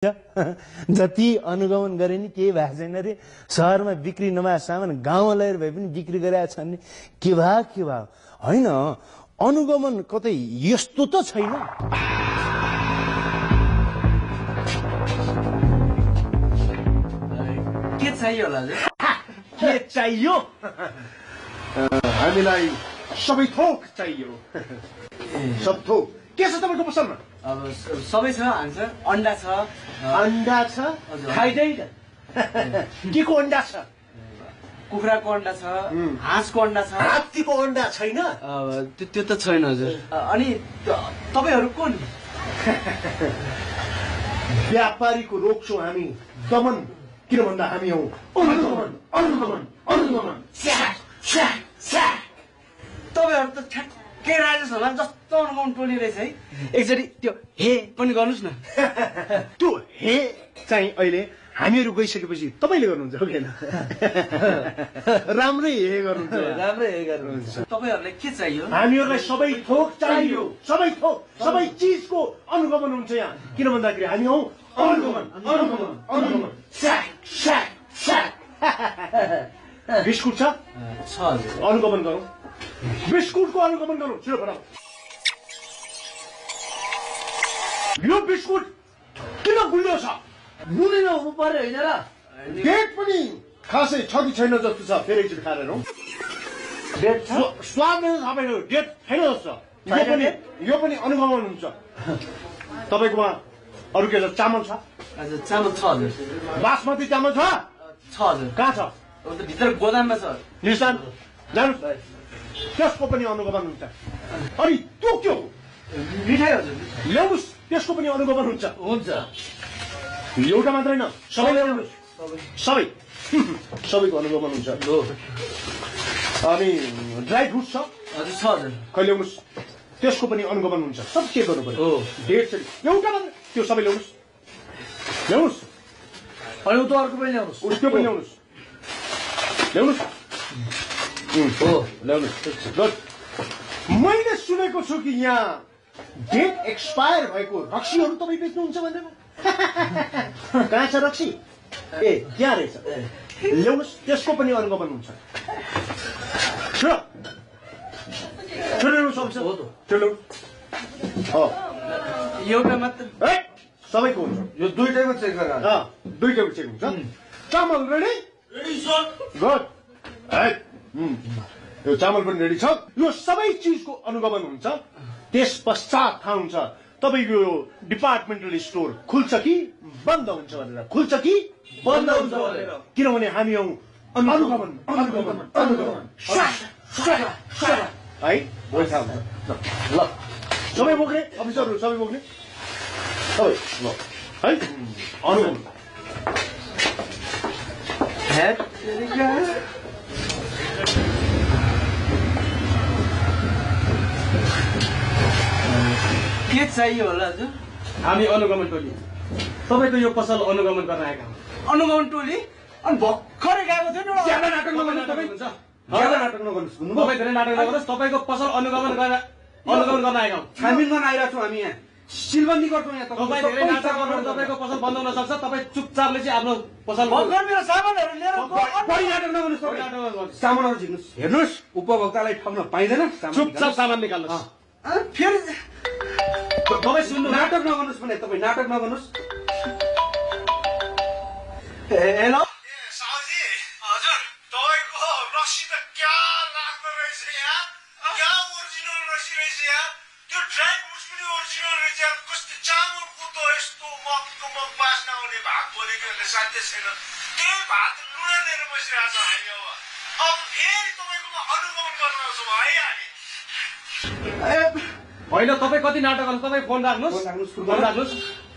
जति अनुगमन गरे नि केही भएको छैन रे। शहरमा बिक्री नभए सामान गाउँमा लगेर भए पनि बिक्री गरेका छन् नि। के भयो होइन, अनुगमन कतै यस्तो त छैन। के चाहियो होला? के चाहियो? हामीलाई सबै थोक चाहियो। सब थोक। के छ तपाईको पसलमा? अब सबै छ, हान्छ अन्डा छ। अन्डा छ? खाइदै न। के को अन्डा छ? कुखुराको अन्डा छ, हाँसको अन्डा छ। हात्तीको अन्डा छैन? त्यो त छैन हजुर। अनि तपाईहरु कुन? व्यापारीको रोक्छौं हामी, दमन। किन भन्दा हामी हौ अनुगमन, अनुगमन, अनुगमन। तपाईहरु त ठ्याक्कै राजेश होला जस्तो अनुगमन टोली रहेछ है। एकचोटि त्यो हे पनि गर्नुस् न। त्यो हे चाहिँ अहिले हामीहरू गइसकेपछि तपाईले गर्नुहुन्छ हो किन? राम्रै हे गर्नुहुन्छ, राम्रै हे गर्नुहुन्छ। तपाईहरुलाई के चाहियो? हामीहरूलाई सबै थोक चाहियो, सबै थोक, सबै चिजको अनुगमन हुन्छ यहाँ। किन भन्दाखेरि हामी हौ अनुगमन, अनुगमन, अनुगमन। बिस्कुट छ? छ हजुर। अनुगमन गरौँ, बिस्कुटको अनुगमन गरौँ। छिटो फटाफट। यो बिस्कुट किन गुलियो छ? मुनि नहुनु पर्यो होइन र? डेट पनि खासै छ कि छैन जस्तो छ। फेरि एकचोटि खाएर हेरौँ। डेट छ? स्वाद नै तपाईँको डेट छैन जस्तो। यो पनि अनुगमन हुन्छ। तपाईँकोमा अरू के छ? चामल छ? हजुर चामल छ हजुर। बासमती चामल छ? छ हजुर। कहाँ छ? अब त भित्र गोदाममा छ। निशान जानुहोस्, त्यसको पनि अनुगमन हुन्छ। अनि त्यो के हो? मिठाई हजुर। ल्याउनुहोस्, त्यसको पनि अनुगमन हुन्छ। हुन्छ। एउटा मात्रै न, सबै ल्याउनुहोस्। सबै सबैको अनुगमन हुन्छ। अनि ड्राई फ्रुट छ? हजुर छ हजुर। खै ल्याउनुहोस्, त्यसको पनि अनुगमन हुन्छ। सब के गर्नु पर्यो? डेट चाहिँ एउटा मात्रै, त्यो सबै ल्याउनुहोस्, ल्याउनुहोस्। अनि उतो अर्को पनि ल्याउनुहोस्। त्यो पनि ल्याउनुहोस्, ल्याउनुहोस्। हो ल्याउनुहोस्। मैले सुनेको छु कि यहाँ डेट एक्सपायर भएको रक्सीहरू तपाईँ बेच्नुहुन्छ भनेर। कहाँ छ रक्सी? ए त्यहाँ रहेछ। ल्याउनुहोस्, त्यसको पनि अनुगमन हुन्छ। एउटा मात्र सबैको हुन्छ। यो दुईटैको चेक गरेर दुईटैको चेक हुन्छ। चामल रेडी? गुड। यो चामल पनि रेडी छ। यो सबै चिजको अनुगमन हुन्छ। त्यस पश्चात थाहा हुन्छ तपाईँको यो डिपार्टमेन्टल स्टोर खुल्छ कि बन्द हुन्छ भनेर। खुल्छ कि बन्द हुन्छ भनेर। किनभने हामी हौ अनुगमन, अनुगमन, अनुगमन। है ल सबै बोक्ने, अफिसरहरू सबै बोक्ने, सबै ल है अनुगमन। के चाहियो होला हजुर? हामी अनुगमन टोली तपाईँको यो पसल अनुगमन गर्न आएका हौँ। अनुगमन टोली? अनि भर्खरै गएको थियो नि। ज्यादा नाटक नगर्नुहोस् तपाईँ। ज्यादा नाटक नगर्नुहोस्। तपाईँ धेरै नाटक नगर्नुहोस्। तपाईँको पसल अनुगमन गर्न आएका हौँ। छानबिन गर्न आइरहेको छौँ हामी यहाँ। सिलबन्दी गर्छौँ यहाँ। तपाईँ धेरै नाटक गर्नुहुन्छ, तपाईँको पसल बन्द हुन सक्छ। तपाईँ चुपचापले चाहिँ आफ्नो पसल भर्खर मेरो सामानहरू लिएर बढी नाटक नगर्नुहोस्। सामानहरू झिक्नुहोस्। हेर्नुहोस्, उपभोक्तालाई ठग्न पाइँदैन। चुपचाप सामान निकाल्नुहोस्। फेरि तपाईँ सुन्नु, नाटक नगर्नुहोस् भने तपाईँ नाटक नगर्नुहोस्। हेलो साउजी, हजुर तपाईँको रक्सी त क्या लाग्दो रहेछ यहाँ। क्या ओरिजिनल रक्सी रहेछ यहाँ। त्यो ड्राई फ्रुट्स पनि ओरिजिनल रहेछ। कस्तो चामलको त यस्तो मग बास्न आउने भात बोलेको साध्य छैन। त्यही भात लुना लिएर बसिरहेको छ हामी। अब फेरि तपाईँकोमा अनुगमन गर्न आउँछौँ है हामी। होइन, तपाईँ कति नाटक गर्नुहोस्। तपाईँ फोन राख्नुहोस्, फोन राख्नुहोस्,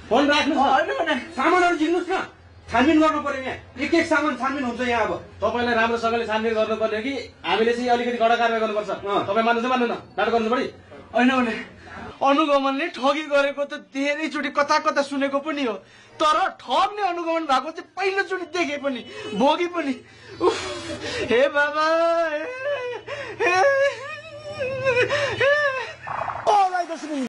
फोन राख्नुहोस्। सामानहरू झिक्नुहोस् न। छानबिन गर्नु पर्यो यहाँ। एक एक सामान छानबिन हुन्छ यहाँ। अब तपाईँलाई राम्रोसँगले छानबिन गर्नुपर्ने कि हामीले चाहिँ अलिकति कडा कारवाही गर्नुपर्छ? तपाईँ मान्नु चाहिँ मान्नु न? नाटक गर्नु पऱ्यो होइन भने अनुगमनले ठगी गरेको त धेरैचोटि कता कता सुनेको पनि हो। तर ठग्ने अनुगमन भएको चाहिँ पहिलोचोटि देखे पनि, भोगी पनि। हे बाबा, हे